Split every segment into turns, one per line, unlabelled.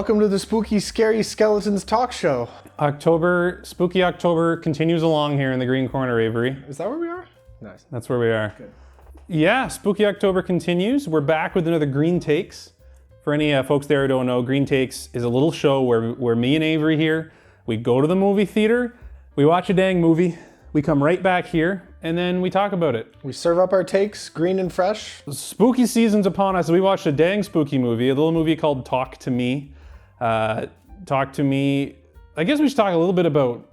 welcome to the Spooky Scary Skeletons talk show.
Spooky October continues along here in the Green Corner, Avery.
Is that where we are? Nice.
That's where we are.
Good.
Yeah, Spooky October continues. We're back with another Green Takes. For any folks there who don't know, Green Takes is a little show where me and Avery here, we go to the movie theater, we watch a dang movie, we come right back here, and then we talk about it.
We serve up our takes, green and fresh.
Spooky season's upon us. We watched a dang spooky movie, a little movie called Talk to Me. Talk to Me, I guess we should talk a little bit about,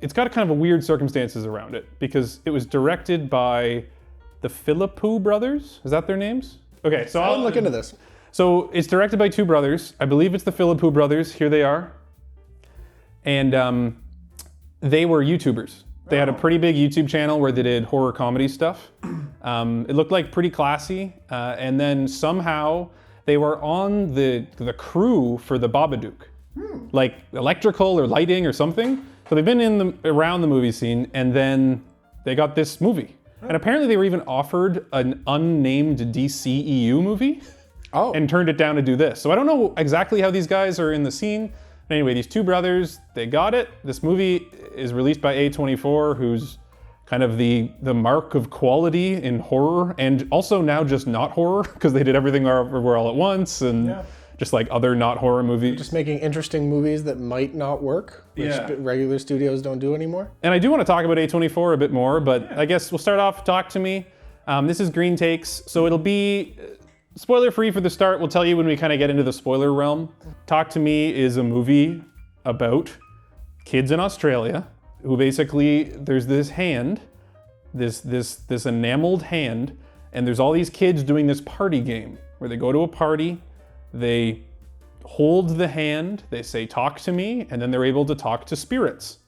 it's got kind of a weird circumstances around it, because it was directed by the Philippou brothers. Is that their names? Okay, so
I'll look into this.
So it's directed by two brothers. I believe it's the Philippou brothers. Here they are. And they were YouTubers. They had a pretty big YouTube channel where they did horror comedy stuff. It looked like pretty classy. And then somehow they were on the crew for the Babadook. Like electrical or lighting or something. So they've been around the movie scene, and then they got this movie. And apparently they were even offered an unnamed DCEU movie.
Oh.
And turned it down to do this. So I don't know exactly how these guys are in the scene. Anyway, these two brothers, they got it. This movie is released by A24, who's kind of the mark of quality in horror, and also now just not horror, because they did Everything Everywhere All at Once, and just like other not horror movies.
Just making interesting movies that might not work, which regular studios don't do anymore.
And I do want to talk about A24 a bit more, but I guess we'll start off, Talk to Me. This is Green Takes, so it'll be spoiler free for the start. We'll tell you when we kind of get into the spoiler realm. Talk to Me is a movie about kids in Australia who basically, there's this hand, this enameled hand, and there's all these kids doing this party game where they go to a party, they hold the hand, they say, "Talk to me," and then they're able to talk to spirits.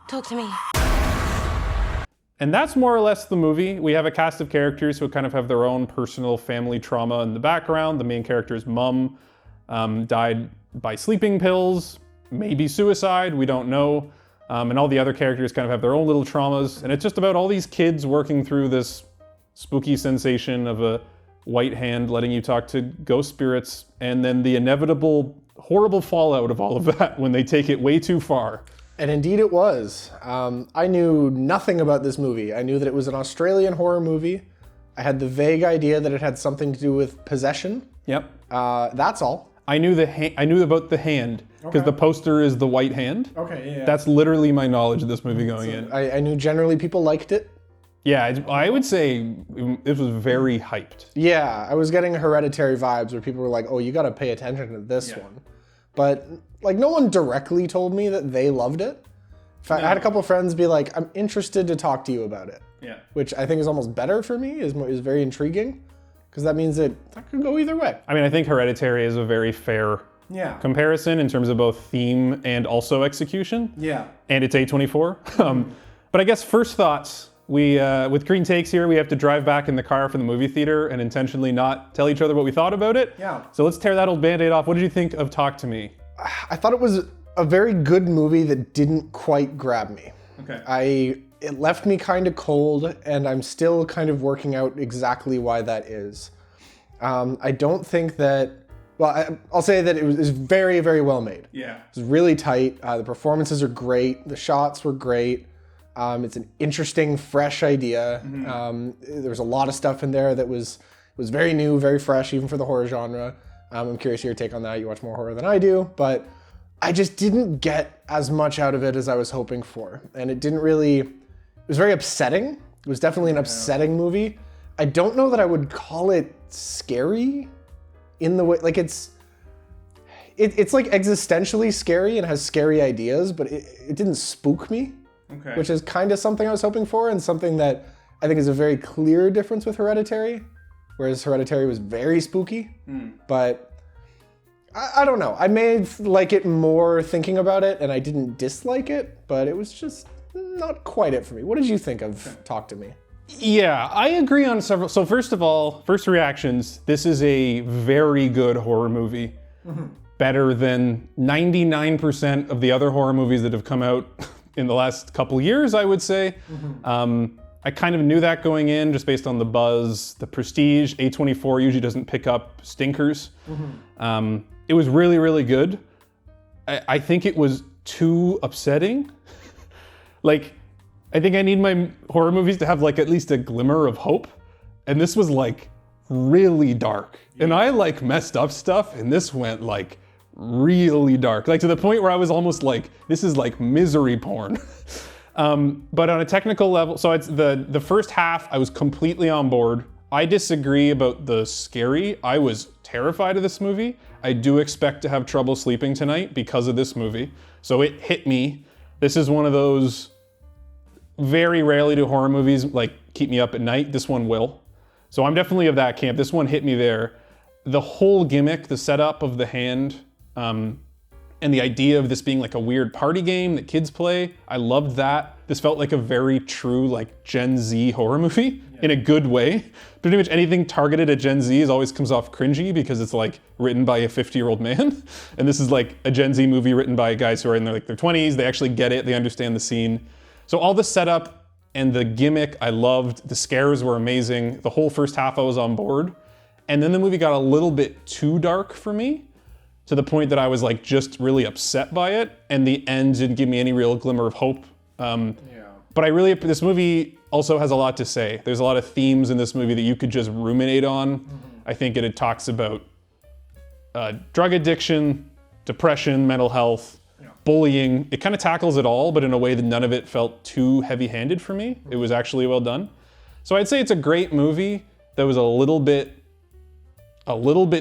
Talk to me.
And that's more or less the movie. We have a cast of characters who kind of have their own personal family trauma in the background. The main character's mom died by sleeping pills, maybe suicide, we don't know. And all the other characters kind of have their own little traumas. And it's just about all these kids working through this spooky sensation of a white hand letting you talk to ghost spirits, and then the inevitable horrible fallout of all of that when they take it way too far.
And indeed it was. I knew nothing about this movie. I knew that it was an Australian horror movie. I had the vague idea that it had something to do with possession.
Yep.
That's all.
I knew about the hand, because the poster is the white hand.
Okay, yeah.
That's literally my knowledge of this movie going in.
I knew generally people liked it.
Yeah, I would say it was very hyped.
Yeah, I was getting Hereditary vibes where people were like, oh, you gotta pay attention to this one. But like no one directly told me that they loved it. In fact, I had a couple of friends be like, I'm interested to talk to you about it.
Yeah.
Which I think is almost better for me, is very intriguing, because that means that could go either way.
I mean, I think Hereditary is a very fair comparison in terms of both theme and also execution.
Yeah.
And it's A24. But I guess first thoughts, with Green Takes here, we have to drive back in the car from the movie theater and intentionally not tell each other what we thought about it.
Yeah.
So let's tear that old Band-Aid off. What did you think of Talk to Me?
I thought it was a very good movie that didn't quite grab me.
Okay.
It left me kind of cold, and I'm still kind of working out exactly why that is. I don't think that, well, I'll say that it was very, very well made.
Yeah.
It was really tight. The performances are great. The shots were great. It's an interesting, fresh idea. There was a lot of stuff in there that was very new, very fresh, even for the horror genre. I'm curious your take on that. You watch more horror than I do, but I just didn't get as much out of it as I was hoping for. And it was very upsetting. It was definitely an upsetting movie. I don't know that I would call it scary in the way, like it's like existentially scary and has scary ideas, but it didn't spook me. Okay. Which is kind of something I was hoping for, and something that I think is a very clear difference with Hereditary, whereas Hereditary was very spooky. But I don't know. I may like it more thinking about it, and I didn't dislike it, but it was just not quite it for me. What did you think of Talk to Me?
Yeah, I agree on several. So first of all, first reactions, this is a very good horror movie. Better than 99% of the other horror movies that have come out in the last couple years, I would say. I kind of knew that going in just based on the buzz. The Prestige, A24 usually doesn't pick up stinkers. It was really, really good. I think it was too upsetting. Like, I think I need my horror movies to have like at least a glimmer of hope. And this was like really dark. And I like messed up stuff, and this went like really dark. Like to the point where I was almost like, this is like misery porn. But on a technical level, so it's the first half, I was completely on board. I disagree about the scary. I was terrified of this movie. I do expect to have trouble sleeping tonight because of this movie. So it hit me. This is one of those, very rarely do horror movies like keep me up at night. This one will. So I'm definitely of that camp. This one hit me there. The whole gimmick, the setup of the hand, and the idea of this being like a weird party game that kids play, I loved that. This felt like a very true like Gen Z horror movie in a good way. Pretty much anything targeted at Gen Z always comes off cringy because it's like written by a 50-year-old man. And this is like a Gen Z movie written by guys who are in their 20s. They actually get it, they understand the scene. So all the setup and the gimmick I loved. The scares were amazing. The whole first half I was on board. And then the movie got a little bit too dark for me, to the point that I was like just really upset by it, and the end didn't give me any real glimmer of hope. But this movie also has a lot to say. There's a lot of themes in this movie that you could just ruminate on. I think it talks about drug addiction, depression, mental health, bullying. It kind of tackles it all, but in a way that none of it felt too heavy-handed for me. It was actually well done. So I'd say it's a great movie that was a little bit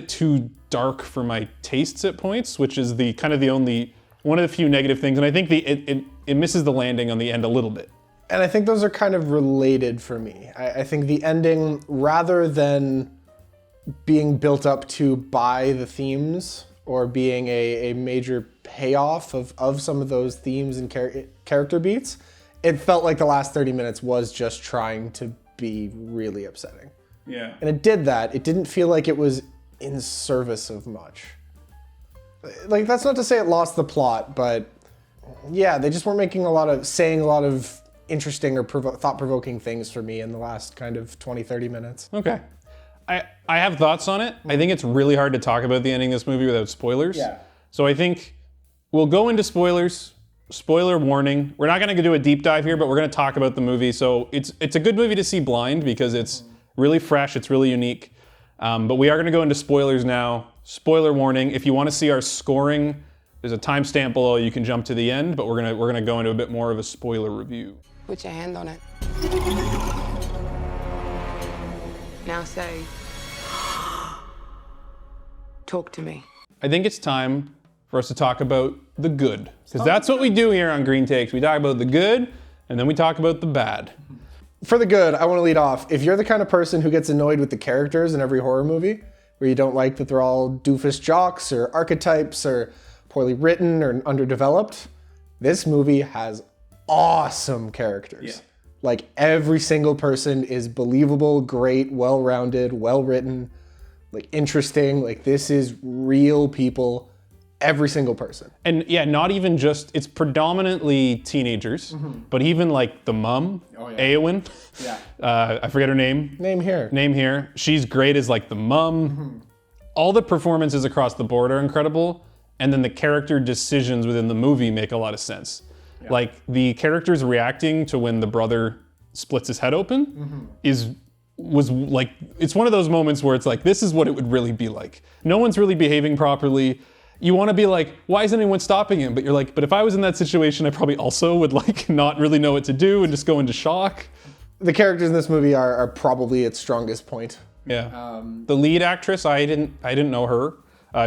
too dark for my tastes at points, which is one of the few negative things. And I think it misses the landing on the end a little bit.
And I think those are kind of related for me. I think the ending, rather than being built up to by the themes or being a major payoff of some of those themes and character beats, it felt like the last 30 minutes was just trying to be really upsetting.
Yeah.
And it did that. It didn't feel like it was in service of much. Like, that's not to say it lost the plot, but yeah, they just weren't saying a lot of interesting or thought-provoking things for me in the last kind of 20, 30 minutes.
Okay. I have thoughts on it. I think it's really hard to talk about the ending of this movie without spoilers.
Yeah.
So I think we'll go into spoilers. Spoiler warning. We're not going to do a deep dive here, but we're going to talk about the movie. So it's a good movie to see blind because it's really fresh, it's really unique. But we are going to go into spoilers now. Spoiler warning. If you want to see our scoring, there's a timestamp below. You can jump to the end, but we're gonna go into a bit more of a spoiler review.
Put your hand on it. Now say, talk to me.
I think it's time for us to talk about the good, because that's what we do here on Green Takes. We talk about the good, and then we talk about the bad.
For the good, I want to lead off. If you're the kind of person who gets annoyed with the characters in every horror movie, where you don't like that they're all doofus jocks or archetypes or poorly written or underdeveloped, this movie has awesome characters. Yeah. Like, every single person is believable, great, well-rounded, well-written, like interesting. Like, this is real people. Every single person.
And yeah, not even just, it's predominantly teenagers, but even like the mom, Eowyn, I forget her name.
Name here.
She's great as like the mom. All the performances across the board are incredible. And then the character decisions within the movie make a lot of sense. Yeah. Like the characters reacting to when the brother splits his head open was like, it's one of those moments where it's like, this is what it would really be like. No one's really behaving properly. You want to be like, why isn't anyone stopping him? But you're like, but if I was in that situation, I probably also would like not really know what to do and just go into shock.
The characters in this movie are probably its strongest point.
Yeah. The lead actress, I didn't know her.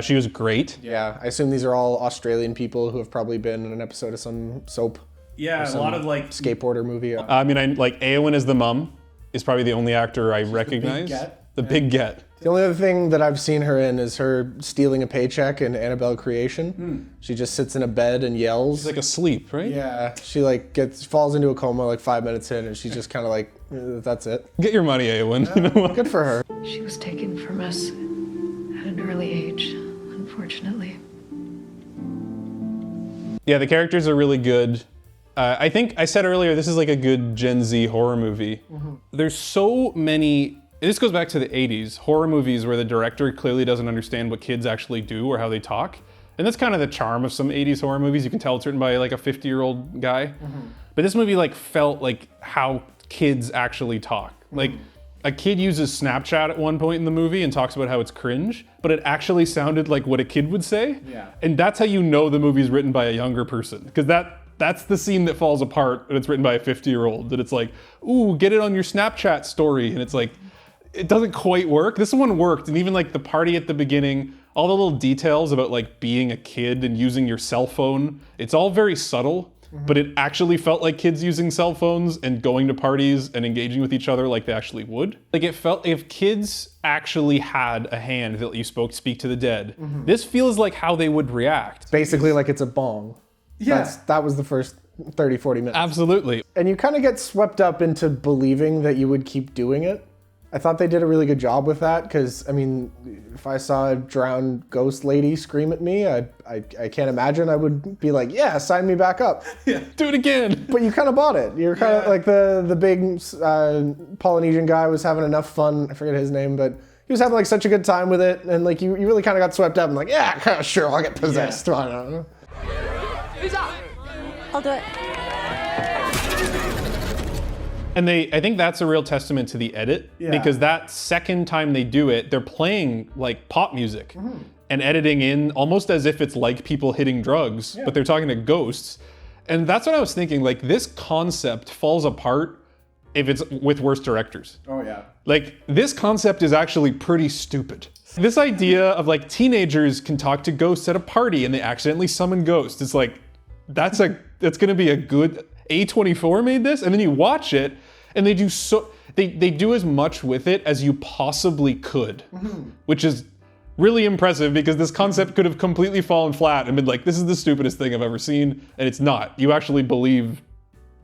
She was great.
Yeah, I assume these are all Australian people who have probably been in an episode of some soap.
Yeah, a lot of like
skateboarder movie.
I mean, I like Eowyn as the mum is probably the only actor I recognize. The Big Get.
The only other thing that I've seen her in is her stealing a paycheck in Annabelle Creation. She just sits in a bed and yells.
She's like asleep, right?
Yeah. She like falls into a coma like 5 minutes in, and she's just kind of like, that's it.
Get your money, Eowyn.
Yeah, good for her.
She was taken from us at an early age, unfortunately.
Yeah, the characters are really good. I think I said earlier, this is like a good Gen Z horror movie. There's so many, this goes back to the 80s, horror movies where the director clearly doesn't understand what kids actually do or how they talk. And that's kind of the charm of some 80s horror movies. You can tell it's written by like a 50-year-old guy. But this movie like felt like how kids actually talk. Like a kid uses Snapchat at one point in the movie and talks about how it's cringe, but it actually sounded like what a kid would say.
Yeah.
And that's how you know the movie's written by a younger person. Because that's the scene that falls apart and it's written by a 50-year-old. That it's like, ooh, get it on your Snapchat story. And it's like, it doesn't quite work. This one worked. And even like the party at the beginning, all the little details about like being a kid and using your cell phone, it's all very subtle. But it actually felt like kids using cell phones and going to parties and engaging with each other like they actually would. Like it felt if kids actually had a hand that you speak to the dead, this feels like how they would react.
Basically like it's a bong.
Yeah.
That was the first 30, 40 minutes.
Absolutely.
And you kind of get swept up into believing that you would keep doing it. I thought they did a really good job with that because, I mean, if I saw a drowned ghost lady scream at me, I can't imagine I would be like, yeah, sign me back up.
Yeah, do it again.
But you kind of bought it. You're kind of like the big Polynesian guy was having enough fun. I forget his name, but he was having like such a good time with it. And like you really kind of got swept up and like, yeah, sure, I'll get possessed. I don't know.
I'll do it.
And I think that's a real testament to the edit, because that second time they do it, they're playing like pop music and editing in almost as if it's like people hitting drugs, but they're talking to ghosts. And that's what I was thinking, like this concept falls apart if it's with worse directors.
Oh yeah.
Like this concept is actually pretty stupid. This idea of like teenagers can talk to ghosts at a party and they accidentally summon ghosts. It's like, that's gonna be a good, A24 made this, and then you watch it and they do they do as much with it as you possibly could, which is really impressive because this concept could have completely fallen flat and been like, this is the stupidest thing I've ever seen, and it's not. You actually believe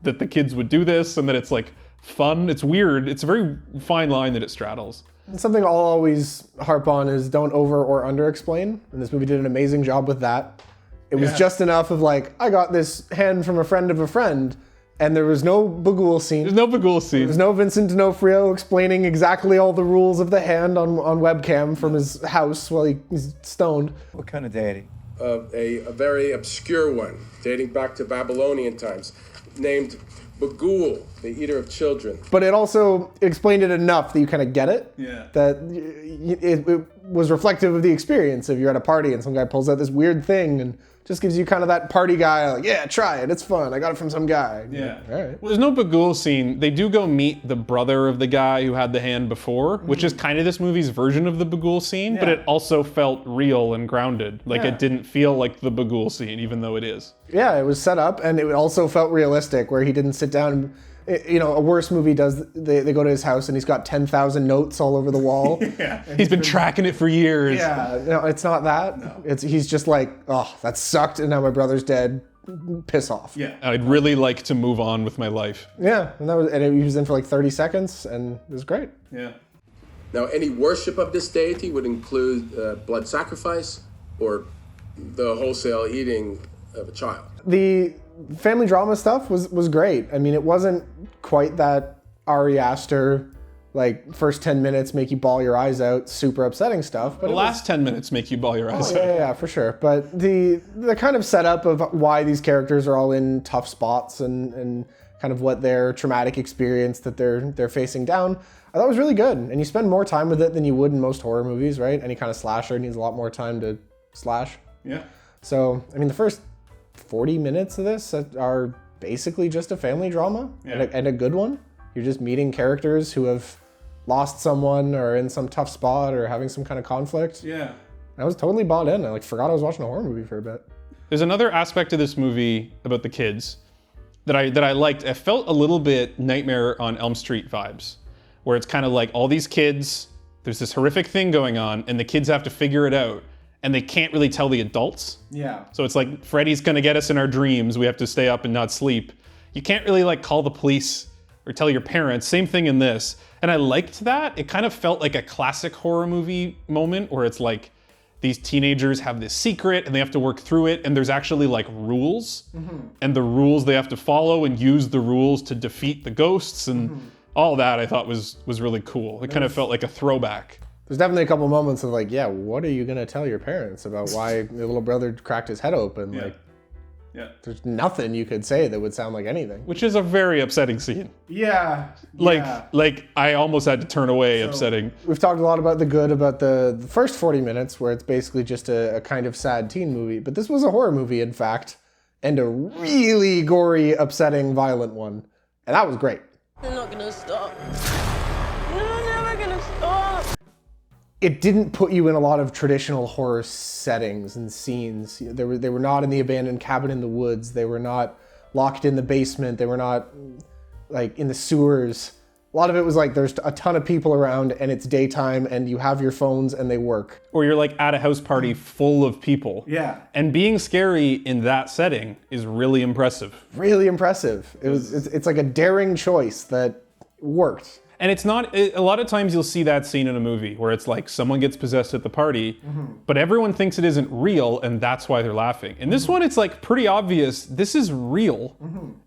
that the kids would do this and that it's like fun. It's weird. It's a very fine line that it straddles.
Something I'll always harp on is don't over or under explain, and this movie did an amazing job with that. It was just enough of like, I got this hand from a friend of a friend, and there was no Bagul scene.
There's no Bagul scene.
There's no Vincent D'Onofrio explaining exactly all the rules of the hand on webcam from his house while he's stoned.
What kind of deity?
A very obscure one, dating back to Babylonian times, named Bagul, the eater of children.
But it also explained it enough that you kind of get it.
Yeah.
That it was reflective of the experience. If you're at a party and some guy pulls out this weird thing and just gives you kind of that party guy, like, yeah, try it, it's fun, I got it from some guy.
Yeah.
All right.
Well, there's no Bagul scene. They do go meet the brother of the guy who had the hand before, which is kind of this movie's version of the Bagul scene, but it also felt real and grounded. Like it didn't feel like the Bagul scene, even though it is.
Yeah, it was set up, and it also felt realistic, where he didn't sit down and, a worse movie does, they go to his house and he's got 10,000 notes all over the wall.
He's been tracking it for years.
Yeah, no, it's not that. No. He's just like, oh, that sucked, and now my brother's dead. Piss off.
Yeah. I'd really like to move on with my life.
Yeah, and he was in for like 30 seconds, and it was great.
Yeah.
Now, any worship of this deity would include blood sacrifice or the wholesale eating of a child.
The family drama stuff was great. I mean, it wasn't quite that Ari Aster, like, first 10 minutes make you bawl your eyes out, super upsetting stuff. But
The last 10 minutes make you bawl your eyes out.
Yeah, for sure. But the kind of setup of why these characters are all in tough spots and kind of what their traumatic experience that they're facing down, I thought was really good. And you spend more time with it than you would in most horror movies, right? Any kind of slasher needs a lot more time to slash.
Yeah.
So, I mean, the first 40 minutes of this are basically just a family drama, and a good one. You're just meeting characters who have lost someone or in some tough spot or having some kind of conflict.
Yeah.
I was totally bought in. I forgot I was watching a horror movie for a bit.
There's another aspect of this movie about the kids that I liked. It felt a little bit Nightmare on Elm Street vibes, where it's kind of like all these kids, there's this horrific thing going on, and the kids have to figure it out. And they can't really tell the adults.
Yeah.
So it's like, Freddy's gonna get us in our dreams. We have to stay up and not sleep. You can't really like call the police or tell your parents. Same thing in this. And I liked that. It kind of felt like a classic horror movie moment where it's like, these teenagers have this secret and they have to work through it, and there's actually like rules, and the rules they have to follow and use the rules to defeat the ghosts, and all that I thought was really cool. It kind of felt like a throwback.
There's definitely a couple moments of like, yeah, what are you gonna tell your parents about why your little brother cracked his head open?
Yeah.
Like,
Yeah.
there's nothing you could say that would sound like anything.
Which is a very upsetting scene.
Yeah.
Like I almost had to turn away upsetting.
We've talked a lot about the good about the first 40 minutes where it's basically just a kind of sad teen movie, but this was a horror movie, in fact, and a really gory, upsetting, violent one. And that was great.
They're not gonna stop. They're never gonna stop.
It didn't put you in a lot of traditional horror settings and scenes. They were not in the abandoned cabin in the woods. They were not locked in the basement. They were not like in the sewers. A lot of it was like there's a ton of people around and it's daytime and you have your phones and they work.
Or you're like at a house party full of people.
Yeah.
And being scary in that setting is really impressive.
Really impressive. It's like a daring choice that worked.
And it's not, a lot of times you'll see that scene in a movie where it's like someone gets possessed at the party, but everyone thinks it isn't real and that's why they're laughing. In this one, it's like pretty obvious this is real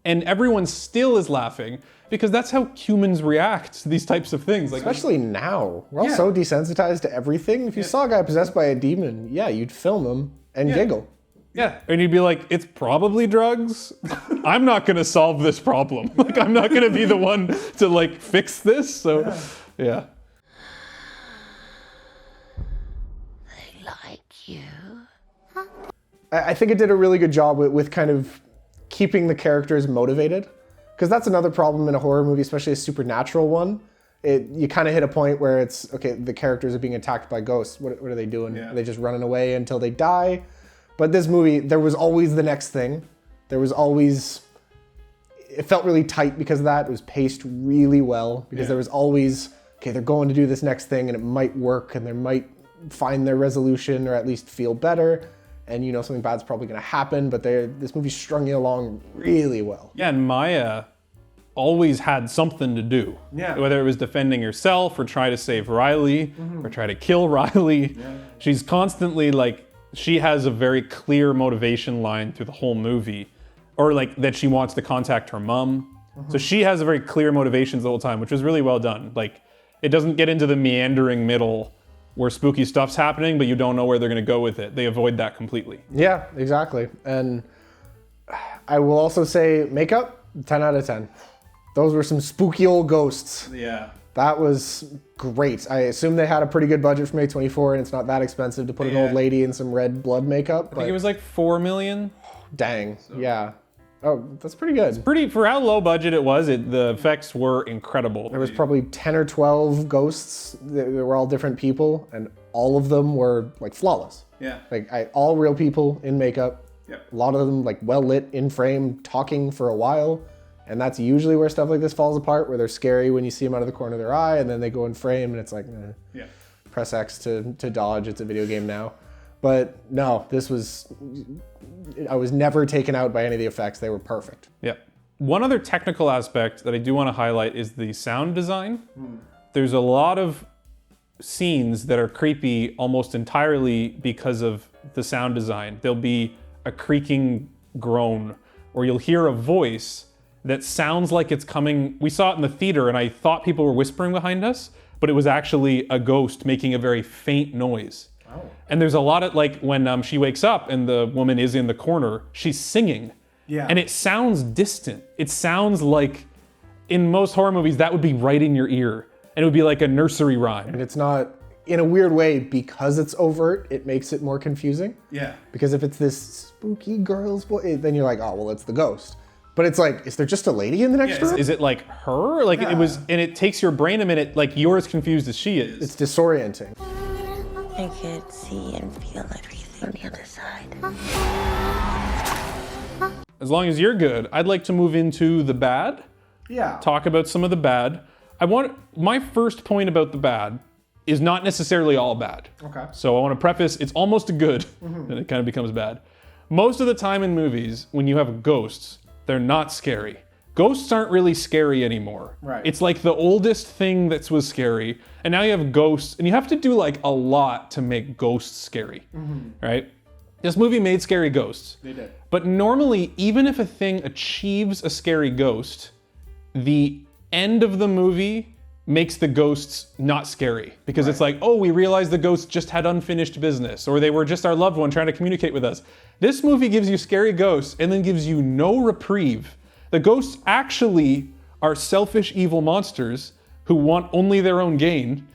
and everyone still is laughing because that's how humans react to these types of things. Like,
Especially now. We're all so desensitized to everything. If you saw a guy possessed by a demon, yeah, you'd film him and giggle.
yeah, and you'd be like, it's probably drugs. I'm not gonna solve this problem. Like, I'm not gonna be the one to like fix this. So, yeah.
They like you.
I think it did a really good job with kind of keeping the characters motivated. Because that's another problem in a horror movie, especially a supernatural one. You kind of hit a point where it's, okay, the characters are being attacked by ghosts. What are they doing?
Yeah.
Are they just running away until they die? But this movie, there was always the next thing. There was always, it felt really tight because of that. It was paced really well because there was always, okay, they're going to do this next thing and it might work and they might find their resolution or at least feel better. And you know something bad's probably going to happen, but this movie strung you along really well.
Yeah, and Maya always had something to do.
Yeah.
Whether it was defending herself or try to save Riley or try to kill Riley. Yeah. She's constantly like, she has a very clear motivation line through the whole movie. Or like that she wants to contact her mom. So she has a very clear motivations the whole time, which was really well done. Like, it doesn't get into the meandering middle where spooky stuff's happening, but you don't know where they're gonna go with it. They avoid that completely.
Yeah, exactly. And I will also say makeup, 10 out of 10. Those were some spooky old ghosts.
Yeah.
That was great. I assume they had a pretty good budget from A24 and it's not that expensive to put an old lady in some red blood makeup.
I think it was like 4 million.
Dang, yeah. Oh, that's pretty good.
Pretty, for how low budget it was, the effects were incredible.
There was probably 10 or 12 ghosts. They were all different people and all of them were like flawless.
Yeah.
Like all real people in makeup.
Yep.
A lot of them like well lit in frame, talking for a while. And that's usually where stuff like this falls apart, where they're scary when you see them out of the corner of their eye and then they go in frame and it's like,
Yeah.
press X to dodge, it's a video game now. But no, I was never taken out by any of the effects. They were perfect.
Yeah. One other technical aspect that I do want to highlight is the sound design. There's a lot of scenes that are creepy almost entirely because of the sound design. There'll be a creaking groan, or you'll hear a voice that sounds like it's coming. We saw it in the theater and I thought people were whispering behind us, but it was actually a ghost making a very faint noise. And there's a lot of, like, when she wakes up and the woman is in the corner, she's singing. Yeah. And it sounds distant. It sounds like, in most horror movies, that would be right in your ear. And it would be like a nursery rhyme.
And it's not, in a weird way, because it's overt, it makes it more confusing.
Yeah.
Because if it's this spooky girl's voice, then you're like, oh, well, it's the ghost. But it's like, is there just a lady in the next room?
Is it like her? Like it was, and it takes your brain a minute, like you're as confused as she is.
It's disorienting.
I could see and feel everything on the other side.
As long as you're good, I'd like to move into the bad.
Yeah.
Talk about some of the bad. My first point about the bad is not necessarily all bad.
Okay.
So I want to preface, it's almost a good, and it kind of becomes bad. Most of the time in movies, when you have ghosts, they're not scary. ghosts aren't really scary anymore.
Right.
It's like the oldest thing that was scary, and now you have ghosts, and you have to do like a lot to make ghosts scary, right? This movie made scary ghosts.
They did.
But normally, even if a thing achieves a scary ghost, the end of the movie makes the ghosts not scary. Because it's like, oh, we realized the ghosts just had unfinished business, or they were just our loved one trying to communicate with us. This movie gives you scary ghosts and then gives you no reprieve. The ghosts actually are selfish, evil monsters who want only their own gain,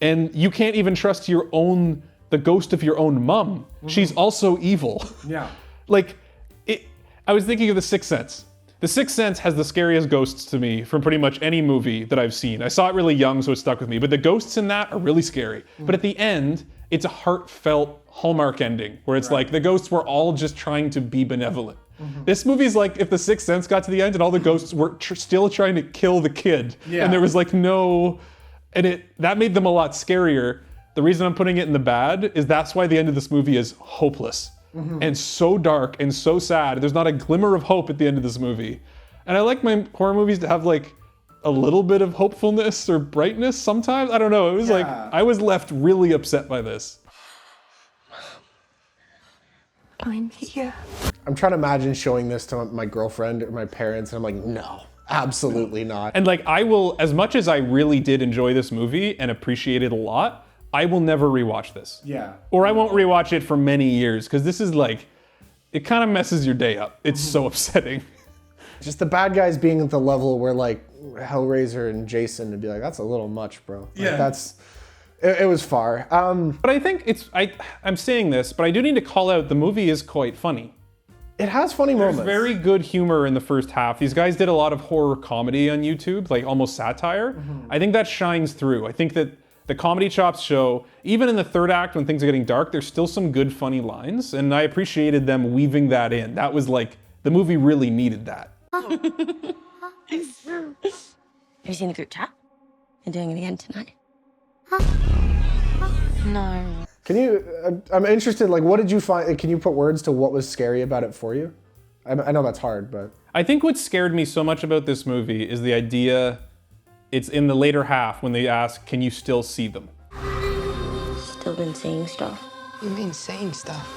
and you can't even trust the ghost of your own mom. She's also evil.
Yeah.
I was thinking of The Sixth Sense. The Sixth Sense has the scariest ghosts to me from pretty much any movie that I've seen. I saw it really young, so it stuck with me. But the ghosts in that are really scary. But at the end, it's a heartfelt Hallmark ending, where it's like the ghosts were all just trying to be benevolent. This movie's like if The Sixth Sense got to the end and all the ghosts were still trying to kill the kid.
Yeah.
And there was like no... And that made them a lot scarier. The reason I'm putting it in the bad is that's why the end of this movie is hopeless. And so dark and so sad. There's not a glimmer of hope at the end of this movie. And I like my horror movies to have like a little bit of hopefulness or brightness sometimes. I don't know. It was like, I was left really upset by this.
I'm here.
I'm trying to imagine showing this to my girlfriend or my parents, and I'm like, no, absolutely not.
And like, I will, as much as I really did enjoy this movie and appreciate it a lot, I will never rewatch this.
Yeah.
Or I won't rewatch it for many years, because this is like, it kind of messes your day up. It's so upsetting.
Just the bad guys being at the level where like Hellraiser and Jason would be like, that's a little much, bro. Like, it was far.
But I think I'm saying this, but I do need to call out the movie is quite funny.
It has funny moments.
There's very good humor in the first half. These guys did a lot of horror comedy on YouTube, like almost satire. I think that shines through. I think that the comedy chops show, even in the third act when things are getting dark, there's still some good funny lines, and I appreciated them weaving that in. That was like, the movie really needed that.
Have you seen the group chat? They're doing it again tonight. No.
Can you, I'm interested, like what did you find, can you put words to what was scary about it for you? I know that's hard, but.
I think what scared me so much about this movie is the idea, it's in the later half when they ask, can you still see them?
Still been seeing stuff.
You mean saying stuff?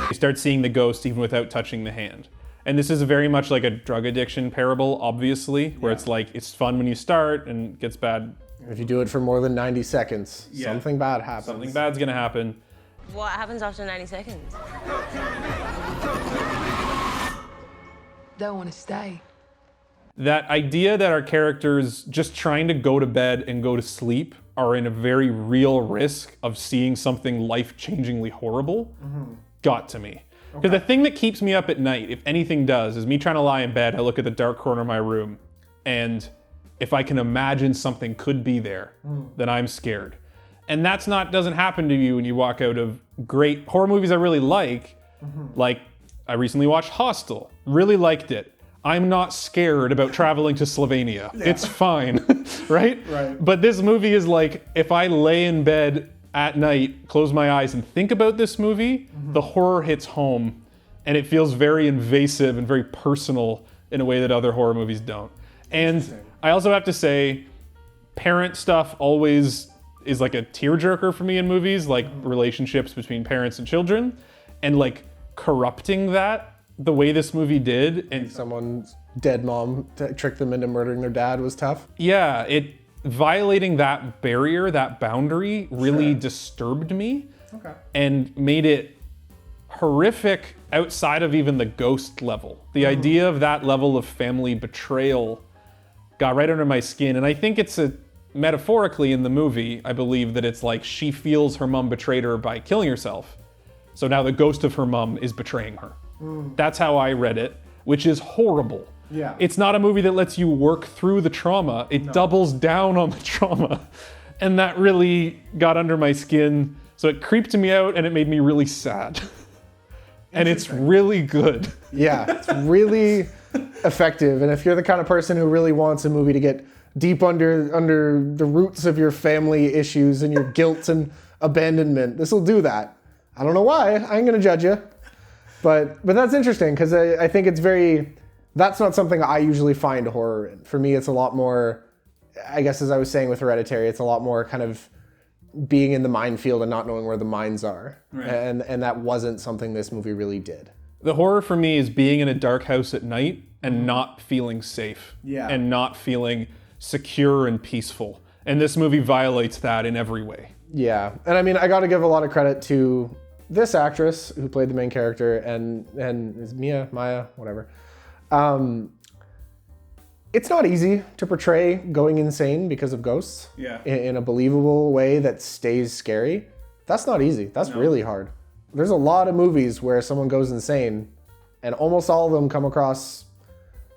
You start seeing the ghost even without touching the hand. And this is very much like a drug addiction parable, obviously, where it's like, it's fun when you start and it gets bad.
If you do it for more than 90 seconds, something bad happens.
Something bad's gonna happen.
What happens after 90 seconds?
Don't want to stay.
That idea that our characters just trying to go to bed and go to sleep are in a very real risk of seeing something life-changingly horrible got to me. Because the thing that keeps me up at night, if anything does, is me trying to lie in bed, I look at the dark corner of my room, and if I can imagine something could be there, then I'm scared. And doesn't happen to you when you walk out of great horror movies I really like. Like, I recently watched Hostel, really liked it. I'm not scared about traveling to Slovenia. It's fine, right? But this movie is like, if I lay in bed at night, close my eyes and think about this movie, the horror hits home and it feels very invasive and very personal in a way that other horror movies don't. And I also have to say, parent stuff always is like a tearjerker for me in movies, like relationships between parents and children, and like corrupting that the way this movie did. And
Someone's dead mom tricked them into murdering their dad was tough.
yeah, violating that barrier, that boundary really disturbed me and made it horrific outside of even the ghost level. The idea of that level of family betrayal got right under my skin. And I think it's metaphorically in the movie, I believe that it's like she feels her mom betrayed her by killing herself. So now the ghost of her mom is betraying her. That's how I read it, which is horrible.
Yeah.
It's not a movie that lets you work through the trauma. It doubles down on the trauma. And that really got under my skin. So it creeped me out and it made me really sad. And it's really good.
Yeah, it's really effective. And if you're the kind of person who really wants a movie to get deep under the roots of your family issues and your guilt and abandonment, this will do that. I don't know why. I ain't gonna judge you. But that's interesting because I think it's very That's not something I usually find horror in. For me, it's a lot more, I guess as I was saying with Hereditary, it's a lot more kind of being in the minefield and not knowing where the mines are. Right. And that wasn't something this movie really did.
The horror for me is being in a dark house at night and not feeling safe.
Yeah.
And not feeling secure and peaceful. And this movie violates that in every way.
Yeah. And I mean, I got to give a lot of credit to this actress who played the main character and is Maya, whatever. It's not easy to portray going insane because of ghosts in a believable way that stays scary. That's not easy. That's really hard. There's a lot of movies where someone goes insane and almost all of them come across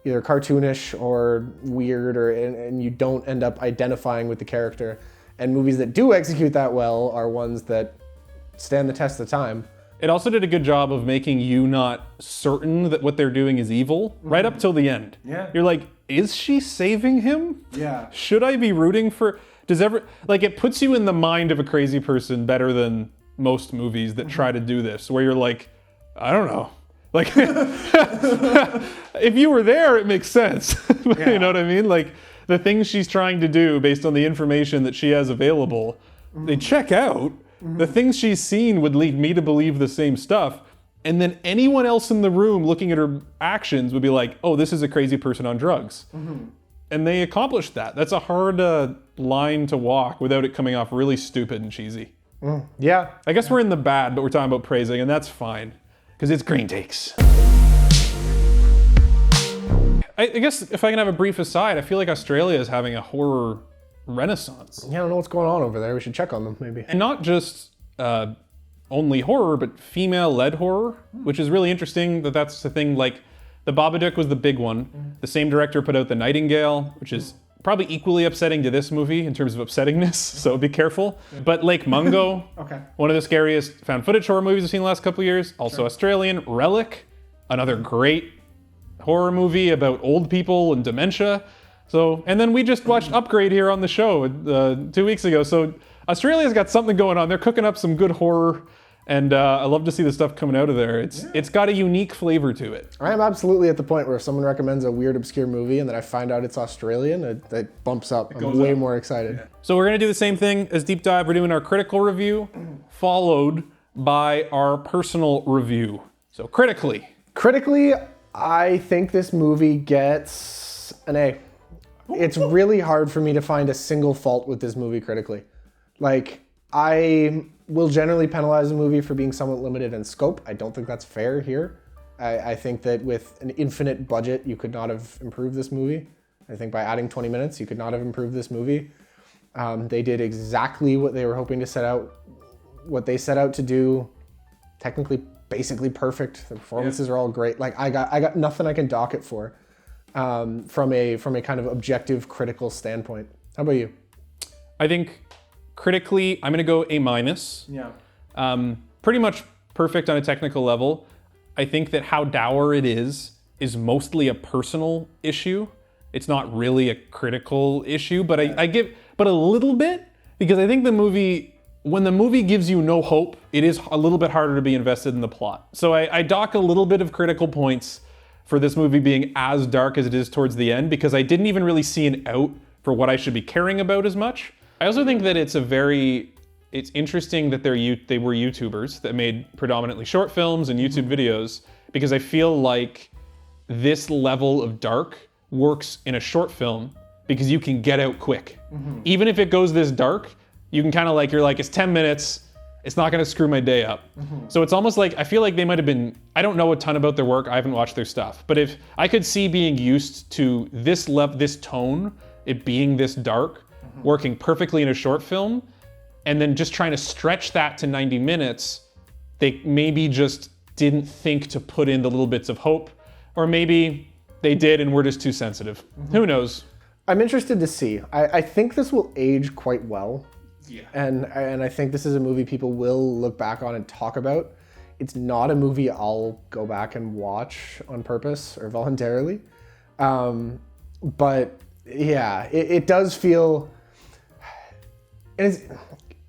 either cartoonish or weird and you don't end up identifying with the character. And movies that do execute that well are ones that stand the test of time.
It also did a good job of making you not certain that what they're doing is evil right up till the end. Yeah. You're like, is she saving him? Yeah. Should I be rooting for... it puts you in the mind of a crazy person better than most movies that try to do this, where you're like, I don't know. Like, if you were there, it makes sense. You know what I mean? Like, the things she's trying to do based on the information that she has available, they check out. The things she's seen would lead me to believe the same stuff. And then anyone else in the room looking at her actions would be like, oh, this is a crazy person on drugs. And they accomplished that. That's a hard line to walk without it coming off really stupid and cheesy.
Yeah.
I guess we're in the bad, but we're talking about praising, and that's fine. Because it's Green Takes. I guess if I can have a brief aside, I feel like Australia is having a horror renaissance.
Yeah, I don't know what's going on over there. We should check on them, maybe.
And not just only horror, but female-led horror, which is really interesting that that's the thing. Like, The Babadook was the big one. The same director put out The Nightingale, which is probably equally upsetting to this movie in terms of upsettingness, so be careful. But Lake Mungo, one of the scariest found footage horror movies I've seen the last couple of years, also Australian. Relic, another great horror movie about old people and dementia. So, and then we just watched Upgrade here on the show 2 weeks ago. So Australia's got something going on. They're cooking up some good horror, and I love to see the stuff coming out of there. It's got a unique flavor to it.
I am absolutely at the point where if someone recommends a weird, obscure movie and then I find out it's Australian, it bumps up. I'm way more excited. Yeah.
So we're gonna do the same thing as Deep Dive. We're doing our critical review, followed by our personal review. So critically.
Critically, I think this movie gets an A. It's really hard for me to find a single fault with this movie critically. Like, I will generally penalize a movie for being somewhat limited in scope. I don't think that's fair here. I think that with an infinite budget, you could not have improved this movie. I think by adding 20 minutes, you could not have improved this movie. They did exactly what they were hoping to set out, what they set out to do. Technically, basically perfect. The performances are all great. Like, I got nothing I can dock it for. From a kind of objective, critical standpoint. How about you?
I think critically, I'm gonna go A-. Yeah. Pretty much perfect on a technical level. I think that how dour it is mostly a personal issue. It's not really a critical issue, but I give a little bit, because I think when the movie gives you no hope, it is a little bit harder to be invested in the plot. So I dock a little bit of critical points for this movie being as dark as it is towards the end, because I didn't even really see an out for what I should be caring about as much. I also think that it's interesting that they were YouTubers that made predominantly short films and YouTube videos, because I feel like this level of dark works in a short film because you can get out quick. Even if it goes this dark, you can kind of you're like, it's 10 minutes, it's not gonna screw my day up. So it's almost like, I feel like they might have been, I don't know a ton about their work, I haven't watched their stuff, but if I could see being used to this tone, it being this dark, working perfectly in a short film, and then just trying to stretch that to 90 minutes, they maybe just didn't think to put in the little bits of hope, or maybe they did and we're just too sensitive. Who knows?
I'm interested to see. I think this will age quite well. Yeah. And I think this is a movie people will look back on and talk about. It's not a movie I'll go back and watch on purpose or voluntarily. But yeah, it does feel, and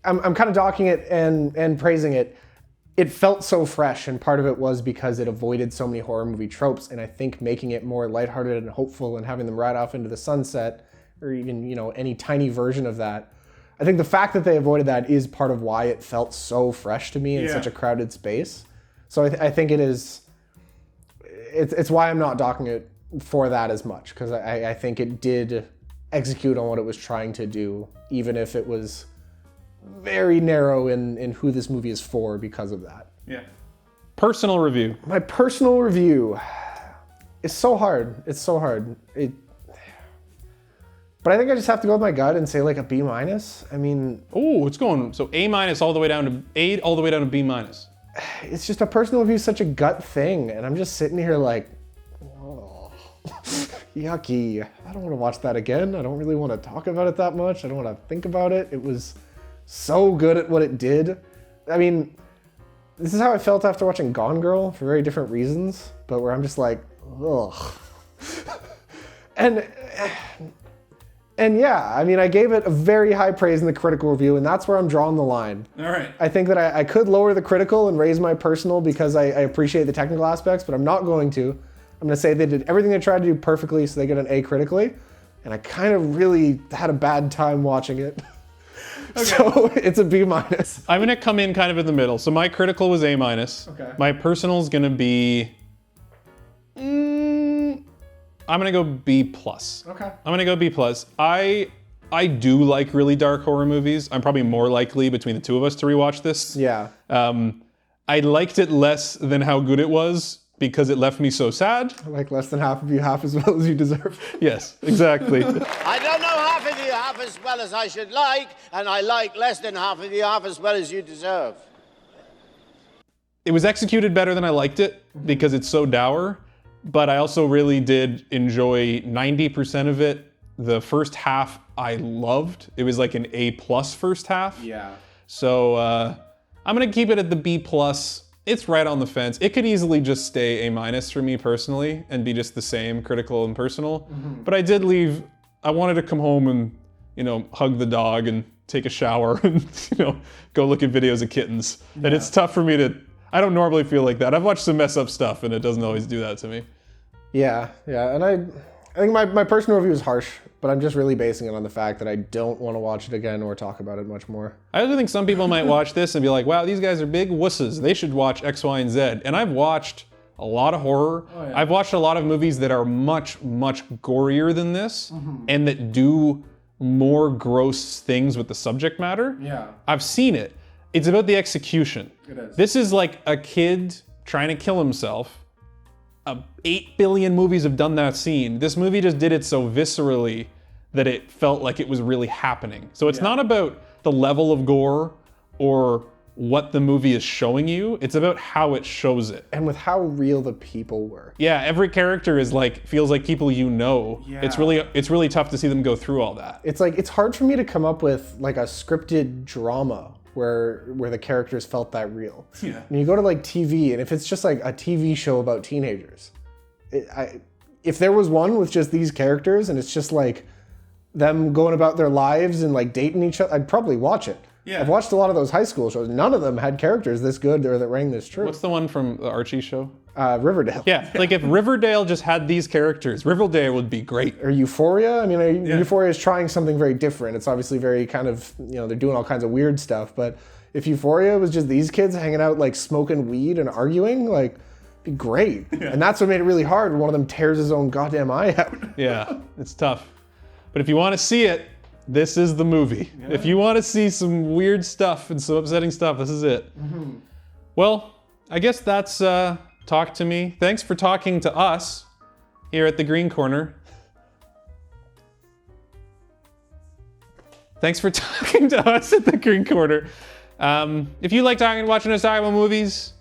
I'm kind of docking it and praising it. it felt so fresh, and part of it was because it avoided so many horror movie tropes, and I think making it more lighthearted and hopeful and having them ride off into the sunset, or even, you know, any tiny version of that, I think the fact that they avoided that is part of why it felt so fresh to me in such a crowded space. So I think it's why I'm not docking it for that as much, because I think it did execute on what it was trying to do, even if it was very narrow in who this movie is for because of that.
Yeah. Personal review.
My personal review is so hard. It's so hard. But I think I just have to go with my gut and say like a B-. I mean,
Oh, it's going so A- all the way down to A, all the way down to B-.
it's just a personal review is such a gut thing, and I'm just sitting here like, oh, yucky. I don't want to watch that again. I don't really want to talk about it that much. I don't want to think about it. It was so good at what it did. I mean, this is how I felt after watching Gone Girl for very different reasons, but where I'm just like, ugh. and yeah, I mean, I gave it a very high praise in the critical review, and that's where I'm drawing the line.
All right.
I think that I could lower the critical and raise my personal because I appreciate the technical aspects, but I'm not going to. I'm going to say they did everything they tried to do perfectly, so they get an A critically, and I kind of really had a bad time watching it. Okay. So it's a B-.
I'm gonna come in kind of in the middle. So my critical was A-.
Okay.
My personal is gonna be, I'm gonna go B+.
Okay.
I'm gonna go B+. I do like really dark horror movies. I'm probably more likely between the two of us to rewatch this.
Yeah.
I liked it less than how good it was because it left me so sad.
I like less than half of you half as well as you deserve.
Yes, exactly.
I don't know half of you half as well as I should like, and I like less than half of you half as well as you deserve.
It was executed better than I liked it because it's so dour, but I also really did enjoy 90% of it. The first half I loved. It was like an A+ first half.
Yeah.
So I'm gonna keep it at the B+. It's right on the fence. It could easily just stay A- for me personally and be just the same, critical and personal. But I did leave, I wanted to come home and, you know, hug the dog and take a shower and, you know, go look at videos of kittens. Yeah. And it's tough for me to, I don't normally feel like that. I've watched some mess up stuff and it doesn't always do that to me.
Yeah, and I think my personal review is harsh, but I'm just really basing it on the fact that I don't want to watch it again or talk about it much more.
I also think some people might watch this and be like, wow, these guys are big wusses. They should watch X, Y, and Z. And I've watched a lot of horror. Oh, yeah. I've watched a lot of movies that are much, much gorier than this and that do more gross things with the subject matter.
Yeah.
I've seen it. It's about the execution.
It is.
This is like a kid trying to kill himself. 8 billion movies have done that scene. This movie just did it so viscerally that it felt like it was really happening. So it's not about the level of gore or what the movie is showing you. It's about how it shows it.
And with how real the people were.
Yeah, every character is like, feels like people you know.
Yeah.
It's really tough to see them go through all that.
It's like, it's hard for me to come up with like a scripted drama where the characters felt that real.
Yeah.
And you go to like TV, and if it's just like a TV show about teenagers, if there was one with just these characters and it's just like them going about their lives and like dating each other, I'd probably watch it. Yeah. I've watched a lot of those high school shows. None of them had characters this good or that rang this true.
What's the one from the Archie show?
Riverdale.
Yeah, like if Riverdale just had these characters, Riverdale would be great.
Or Euphoria. I mean, Euphoria is trying something very different. It's obviously very kind of, you know, they're doing all kinds of weird stuff. But if Euphoria was just these kids hanging out, like smoking weed and arguing, like, it'd be great. Yeah. And that's what made it really hard when one of them tears his own goddamn eye out.
Yeah, it's tough. But if you want to see it, this is the movie. Yeah. If you want to see some weird stuff and some upsetting stuff, this is it. Mm-hmm. Well, I guess that's Talk to Me. Thanks for talking to us here at the Green Corner. Thanks for talking to us at the Green Corner. If you like watching us talk about movies,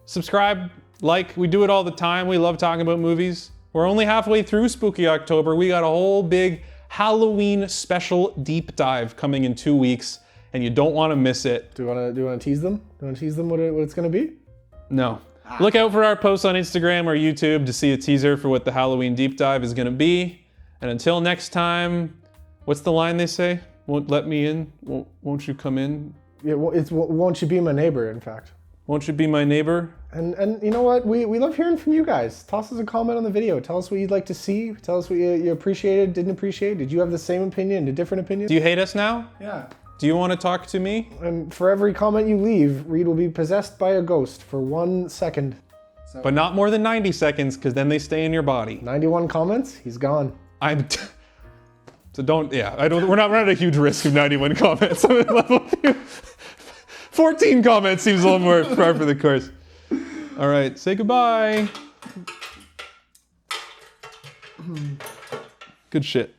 subscribe, like. We do it all the time. We love talking about movies. We're only halfway through Spooky October. We got a whole big Halloween special deep dive coming in 2 weeks, and you don't want to miss it.
Do you want to tease them? Do you want to tease them what it's going to be?
No. Look out for our posts on Instagram or YouTube to see a teaser for what the Halloween deep dive is going to be. And until next time, what's the line they say? Won't let me in? Won't you come in?
Yeah, it's won't you be my neighbor, in fact.
Won't you be my neighbor?
And you know what? We love hearing from you guys. Toss us a comment on the video. Tell us what you'd like to see. Tell us what you appreciated, didn't appreciate. Did you have the same opinion, a different opinion?
Do you hate us now?
Yeah.
Do you want to talk to me?
And for every comment you leave, Reid will be possessed by a ghost for 1 second.
But not more than 90 seconds, because then they stay in your body.
91 comments, he's gone.
So don't, yeah, we're not at a huge risk of 91 comments. I'm at level 14 comments seems a little more par for the course. All right, say goodbye. Good shit.